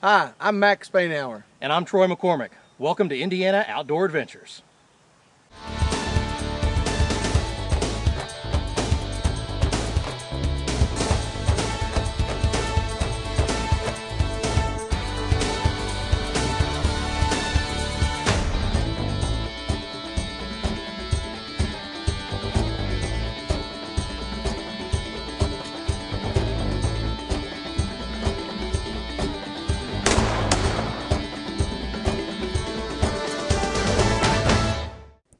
Hi, I'm Max Spainhour. And I'm Troy McCormick. Welcome to Indiana Outdoor Adventures.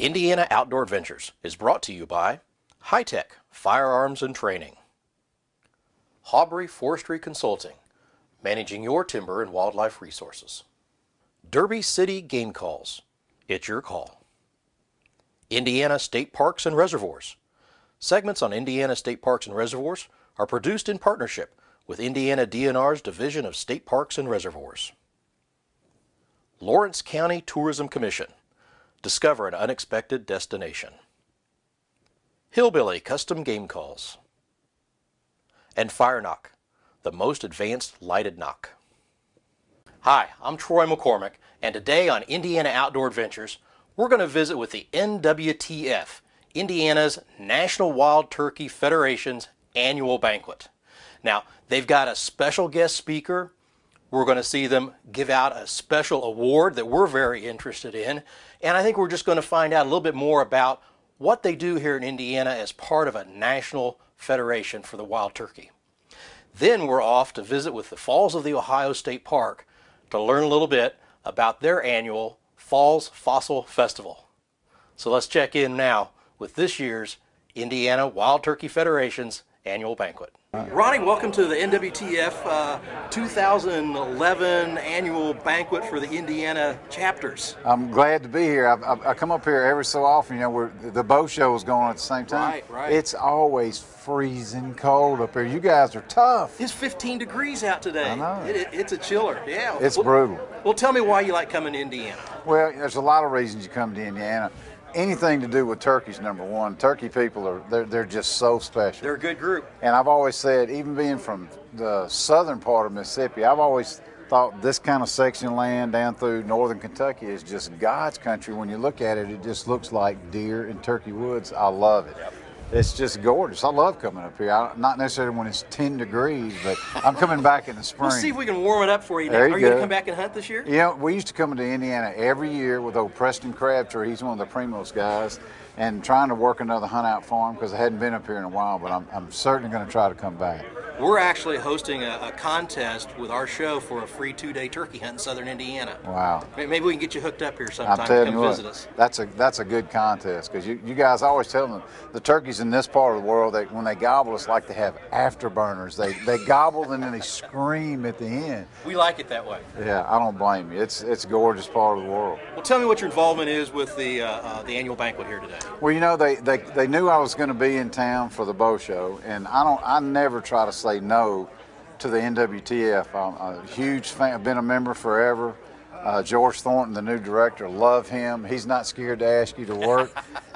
Indiana Outdoor Adventures is brought to you by High-Tech Firearms and Training, Haubrey Forestry Consulting, managing your timber and wildlife resources, Derby City Game Calls, it's your call, Indiana State Parks and Reservoirs. Segments on Indiana State Parks and Reservoirs are produced in partnership with Indiana DNR's Division of State Parks and Reservoirs. Lawrence County Tourism Commission. Discover an unexpected destination. Hillbilly Custom Game Calls. And Fire Knock, the most advanced lighted knock. Hi, I'm Troy McCormick, and today on Indiana Outdoor Adventures, we're going to visit with the NWTF, Indiana's National Wild Turkey Federation's annual banquet. Now, they've got a special guest speaker. We're going to see them give out a special award that we're very interested in. And I think we're just going to find out a little bit more about what they do here in Indiana as part of a national federation for the wild turkey. Then we're off to visit with the Falls of the Ohio State Park to learn a little bit about their annual Falls Fossil Festival. So let's check in now with this year's Indiana Wild Turkey Federation's annual banquet. Ronnie, welcome to the NWTF 2011 annual banquet for the Indiana chapters. I'm glad to be here. I come up here every so often. You know, the bow show is going on at the same time. Right. It's always freezing cold up here. You guys are tough. It's 15 degrees out today. I know. It's a chiller. Yeah. It's brutal. Well, tell me why you like coming to Indiana. Well, there's a lot of reasons you come to Indiana. Anything to do with turkeys, number one. Turkey people they're just so special. They're a good group. And I've always said, even being from the southern part of Mississippi, I've always thought this kind of section of land down through northern Kentucky is just God's country. When you look at it, it just looks like deer and turkey woods. I love it. Yep. It's just gorgeous. I love coming up here. Not necessarily when it's 10 degrees, but I'm coming back in the spring. We'll see if we can warm it up for you now. There Are you you going go. to come back and hunt this year? You know, we used to come to Indiana every year with old Preston Crabtree. He's one of the Primos guys, and trying to work another hunt out for him because I hadn't been up here in a while, but I'm certainly going to try to come back. We're actually hosting a contest with our show for a free 2-day turkey hunt in southern Indiana. Wow. Maybe we can get you hooked up here sometime I'm to telling come you visit what, us. that's a good contest because you guys always tell them the turkeys in this part of the world, when they gobble, it's like they have afterburners. They gobble and then they scream at the end. We like it that way. Yeah, I don't blame you. It's a gorgeous part of the world. Well, tell me what your involvement is with the annual banquet here today. Well, you know, they knew I was going to be in town for the bow show, and I never try to say no to the NWTF. I'm a huge fan. I've been a member forever. George Thornton, the new director, love him. He's not scared to ask you to work,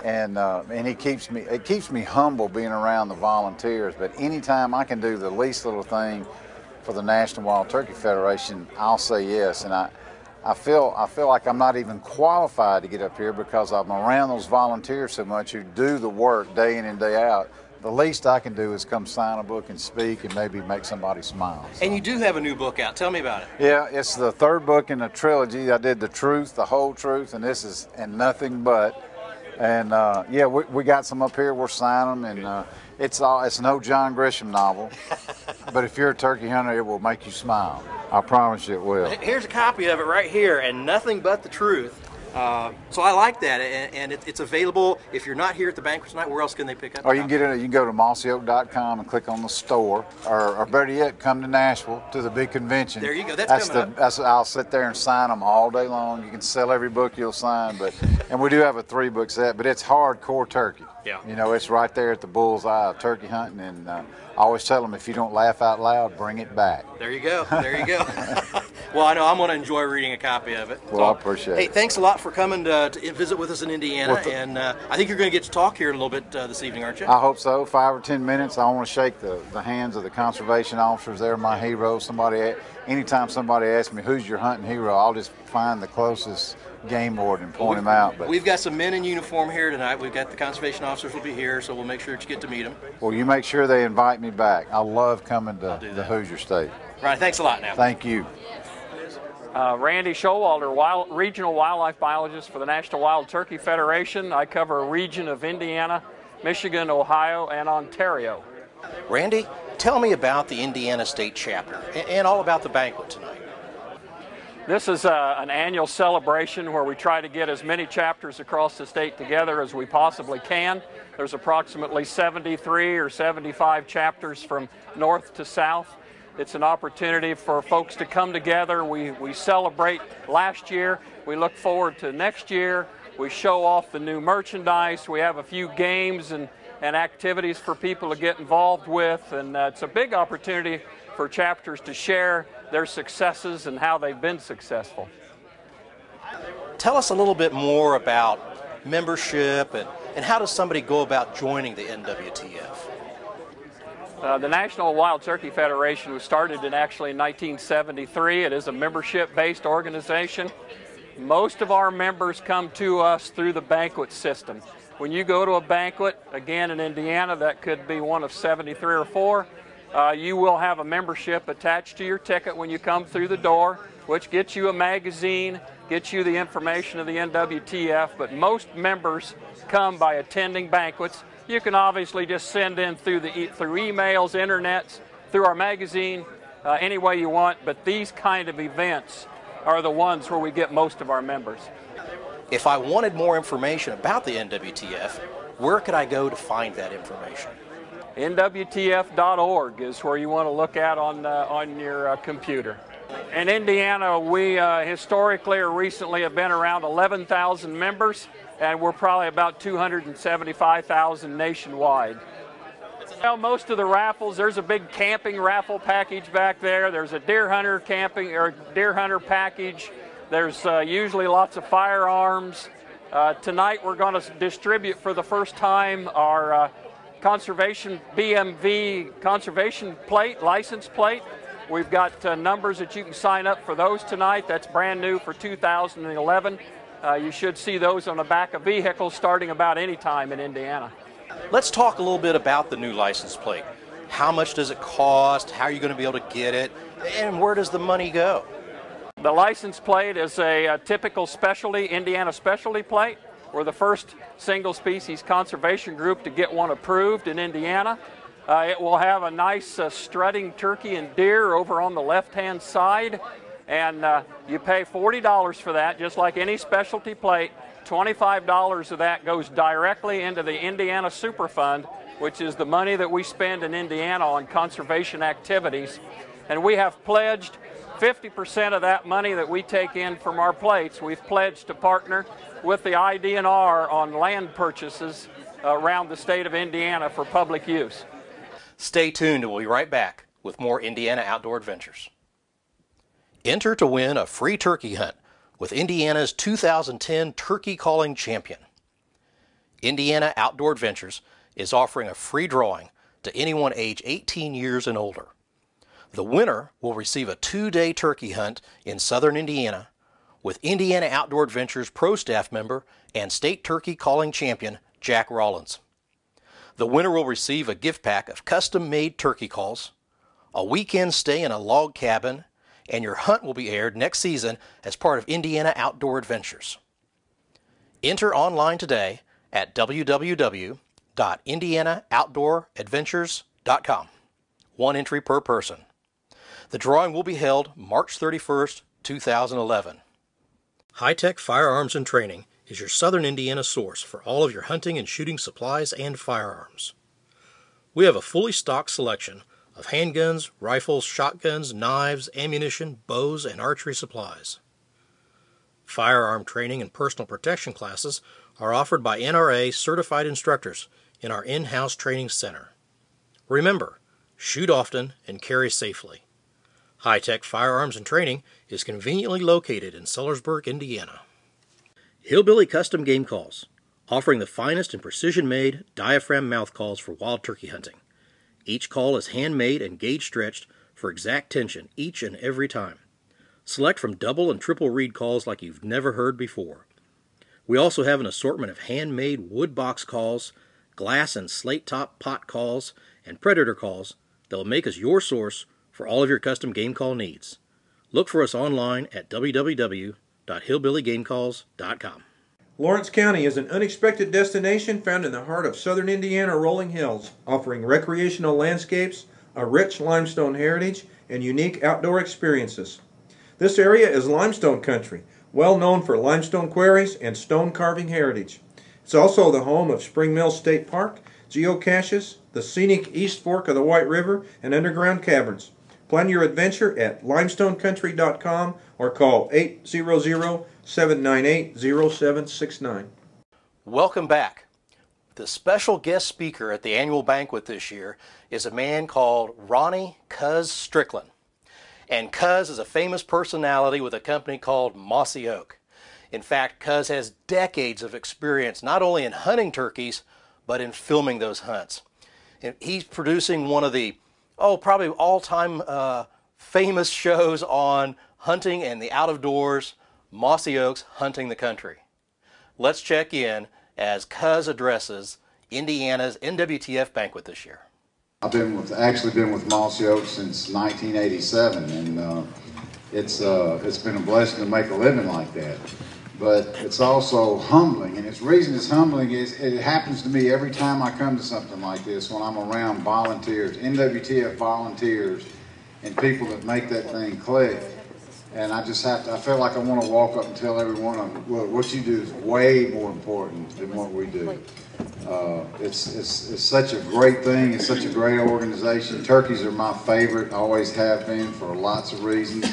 and it keeps me humble being around the volunteers. But anytime I can do the least little thing for the National Wild Turkey Federation, I'll say yes. And I feel like I'm not even qualified to get up here because I'm around those volunteers so much who do the work day in and day out. The least I can do is come sign a book and speak and maybe make somebody smile. So. And you do have a new book out. Tell me about it. Yeah, it's the third book in a trilogy. I did The Truth, The Whole Truth, and this is And Nothing But. And yeah, we got some up here. We're signing them, and it's no John Grisham novel. But if you're a turkey hunter, it will make you smile. I promise you it will. Here's a copy of it right here, And Nothing But the Truth. So I like that, and it's available. If you're not here at the banquet tonight, where else can they pick up? Or you can get it. You can go to mossyoak.com and click on the store, or better yet, come to Nashville to the big convention. There you go. That's coming up. I'll sit there and sign them all day long. You can sell every book you'll sign, and we do have a 3-book set, but it's hardcore turkey. Yeah. You know, it's right there at the bull's eye of turkey hunting, and I always tell them, if you don't laugh out loud, bring it back. There you go. There you go. Well, I know I'm going to enjoy reading a copy of it. Well, I appreciate Hey, it. thanks a lot for coming to visit with us in Indiana, Well, and I think you're going to get to talk here in a little bit this evening, aren't you? I hope so. 5 or 10 minutes. I want to shake the hands of the conservation officers. They're my heroes. Anytime somebody asks me who's your hunting hero, I'll just find the closest game warden and point him out. But we've got some men in uniform here tonight. We've got the conservation officers will be here, so we'll make sure that you get to meet them. well, you make sure they invite me back. I love coming to the Hoosier State. Right. Thanks a lot. Now. Thank you. Randy Showalter, regional wildlife biologist for the National Wild Turkey Federation. I cover a region of Indiana, Michigan, Ohio, and Ontario. Randy, tell me about the Indiana State Chapter and all about the banquet tonight. This is an annual celebration where we try to get as many chapters across the state together as we possibly can. There's approximately 73 or 75 chapters from north to south. It's an opportunity for folks to come together. We celebrate last year. We look forward to next year. We show off the new merchandise. We have a few games and activities for people to get involved with. And it's a big opportunity for chapters to share their successes and how they've been successful. Tell us a little bit more about membership and how does somebody go about joining the NWTF? The National Wild Turkey Federation was started in 1973. It is a membership-based organization. Most of our members come to us through the banquet system. When you go to a banquet, again in Indiana, that could be one of 73 or 4, you will have a membership attached to your ticket when you come through the door, which gets you a magazine, gets you the information of the NWTF, but most members come by attending banquets. You can obviously just send in through emails, internets, through our magazine, any way you want, but these kind of events are the ones where we get most of our members. If I wanted more information about the NWTF, where could I go to find that information? NWTF.org is where you want to look at on your computer. In Indiana, we historically or recently have been around 11,000 members, and we're probably about 275,000 nationwide. Well, most of the raffles, there's a big camping raffle package back there. There's a deer hunter camping or deer hunter package. There's usually lots of firearms. Tonight we're going to distribute for the first time our conservation BMV conservation plate, license plate. We've got numbers that you can sign up for those tonight. That's brand new for 2011. You should see those on the back of vehicles starting about any time in Indiana. Let's talk a little bit about the new license plate. How much does it cost? How are you going to be able to get it? And where does the money go? The license plate is a typical specialty, Indiana specialty plate. We're the first single species conservation group to get one approved in Indiana. It will have a nice strutting turkey and deer over on the left-hand side. And you pay $40 for that, just like any specialty plate. $25 of that goes directly into the Indiana Superfund, which is the money that we spend in Indiana on conservation activities. And we have pledged 50% of that money that we take in from our plates. We've pledged to partner with the IDNR on land purchases around the state of Indiana for public use. Stay tuned and we'll be right back with more Indiana Outdoor Adventures. Enter to win a free turkey hunt with Indiana's 2010 Turkey Calling Champion. Indiana Outdoor Adventures is offering a free drawing to anyone age 18 years and older. The winner will receive a 2-day turkey hunt in southern Indiana with Indiana Outdoor Adventures Pro Staff member and State Turkey Calling Champion Jack Rollins. The winner will receive a gift pack of custom-made turkey calls, a weekend stay in a log cabin, and your hunt will be aired next season as part of Indiana Outdoor Adventures. Enter online today at www.indianaoutdooradventures.com. One entry per person. The drawing will be held March 31st, 2011. High-Tech Firearms and Training is your southern Indiana source for all of your hunting and shooting supplies and firearms. We have a fully stocked selection of handguns, rifles, shotguns, knives, ammunition, bows, and archery supplies. Firearm training and personal protection classes are offered by NRA certified instructors in our in-house training center. Remember, shoot often and carry safely. High-Tech Firearms and Training is conveniently located in Sellersburg, Indiana. Hillbilly Custom Game Calls, offering the finest and precision-made diaphragm mouth calls for wild turkey hunting. Each call is handmade and gauge-stretched for exact tension each and every time. Select from double and triple reed calls like you've never heard before. We also have an assortment of handmade wood box calls, glass and slate-top pot calls, and predator calls that will make us your source for all of your custom game call needs. Look for us online at www.hillbillygamecalls.com. Lawrence County is an unexpected destination found in the heart of southern Indiana rolling hills, offering recreational landscapes, a rich limestone heritage, and unique outdoor experiences. This area is limestone country, well known for limestone quarries and stone carving heritage. It's also the home of Spring Mill State Park, geocaches, the scenic East Fork of the White River, and underground caverns. Plan your adventure at limestonecountry.com or call 800-798-0769. Welcome back. The special guest speaker at the annual banquet this year is a man called Ronnie Cuz Strickland. And Cuz is a famous personality with a company called Mossy Oak. In fact, Cuz has decades of experience not only in hunting turkeys, but in filming those hunts. And he's producing one of the probably all-time famous shows on hunting and the out-of-doors, Mossy Oak's Hunting the Country. Let's check in as Cuz addresses Indiana's NWTF banquet this year. I've actually been with Mossy Oak since 1987, and it's been a blessing to make a living like that. But it's also humbling, and the reason it's humbling is it happens to me every time I come to something like this when I'm around volunteers, NWTF volunteers, and people that make that thing click. And I feel like I want to walk up and tell every one of them, look, what you do is way more important than what we do. It's such a great thing. It's such a great organization. Turkeys are my favorite, always have been for lots of reasons.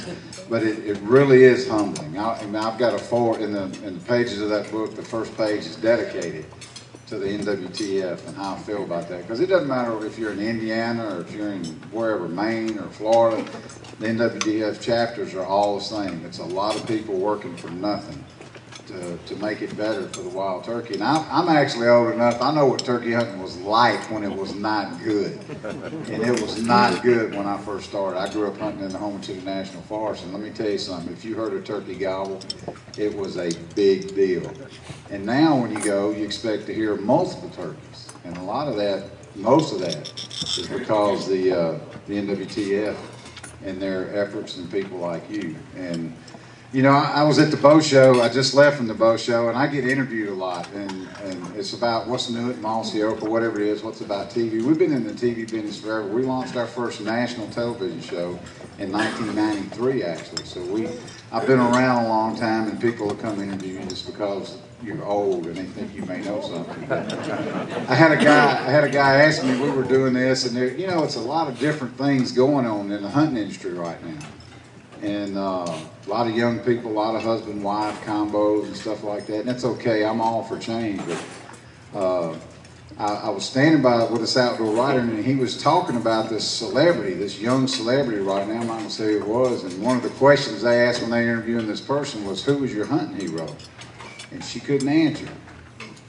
But it really is humbling. I've got in the pages of that book, the first page is dedicated to the NWTF and how I feel about that. Because it doesn't matter if you're in Indiana or if you're in wherever, Maine or Florida, the NWTF chapters are all the same. It's a lot of people working for nothing to make it better for the wild turkey. And I'm actually old enough, I know what turkey hunting was like when it was not good. And it was not good when I first started. I grew up hunting in the Homer-City National Forest, and let me tell you something, if you heard a turkey gobble, it was a big deal. And now when you go, you expect to hear multiple turkeys. And most of that is because the NWTF and their efforts and people like you. And you know, I was at the bow show. I just left from the bow show, and I get interviewed a lot. And it's about what's new at Mossy Oak or whatever it is, what's about TV. We've been in the TV business forever. We launched our first national television show in 1993, actually. So I've been around a long time, and people will come interview you just because you're old and they think you may know something. But I had a guy ask me, we were doing this, and it's a lot of different things going on in the hunting industry right now. And a lot of young people, a lot of husband-wife combos and stuff like that. And that's okay. I'm all for change. But I was standing by with this outdoor writer, and he was talking about this young celebrity right now. I'm not going to say who it was. And one of the questions they asked when they were interviewing this person was, who was your hunting hero? And she couldn't answer.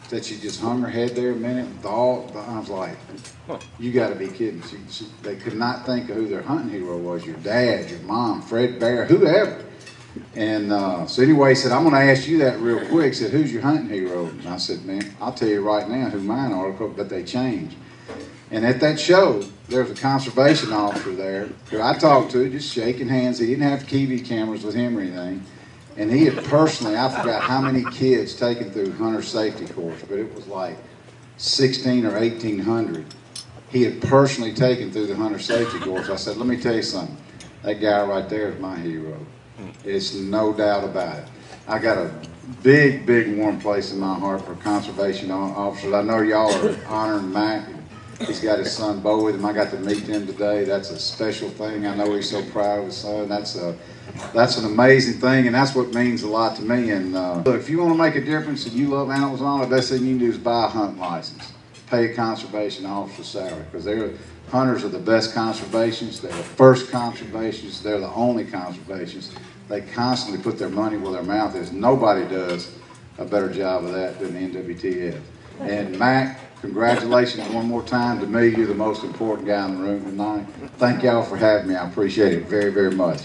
That she just hung her head there a minute and thought. I was like, you got to be kidding. They could not think of who their hunting hero was. Your dad, your mom, Fred Bear, whoever. And so anyway, he said, I'm going to ask you that real quick. He said, who's your hunting hero? And I said, man, I'll tell you right now who mine are, but they change. And at that show, there was a conservation officer there who I talked to, just shaking hands. He didn't have TV cameras with him or anything. And he had personally, I forgot how many kids taken through hunter safety course, but it was like 16 or 1,800. He had personally taken through the hunter safety course. I said, let me tell you something. That guy right there is my hero. It's no doubt about it. I got a big, big warm place in my heart for conservation officers. I know y'all are honoring Mac. He's got his son Bo with him. I got to meet him today. That's a special thing. I know he's so proud of his son. That's an amazing thing, and that's what means a lot to me. And look, if you want to make a difference and you love animals and all, the best thing you can do is buy a hunting license. Pay a conservation officer's salary, because Hunters are the best conservationists. They're the first conservationists. They're the only conservationists. They constantly put their money where their mouth is. Nobody does a better job of that than the NWTF. And Mac, congratulations one more time. To me, you're the most important guy in the room tonight. Thank y'all for having me. I appreciate it very, very much.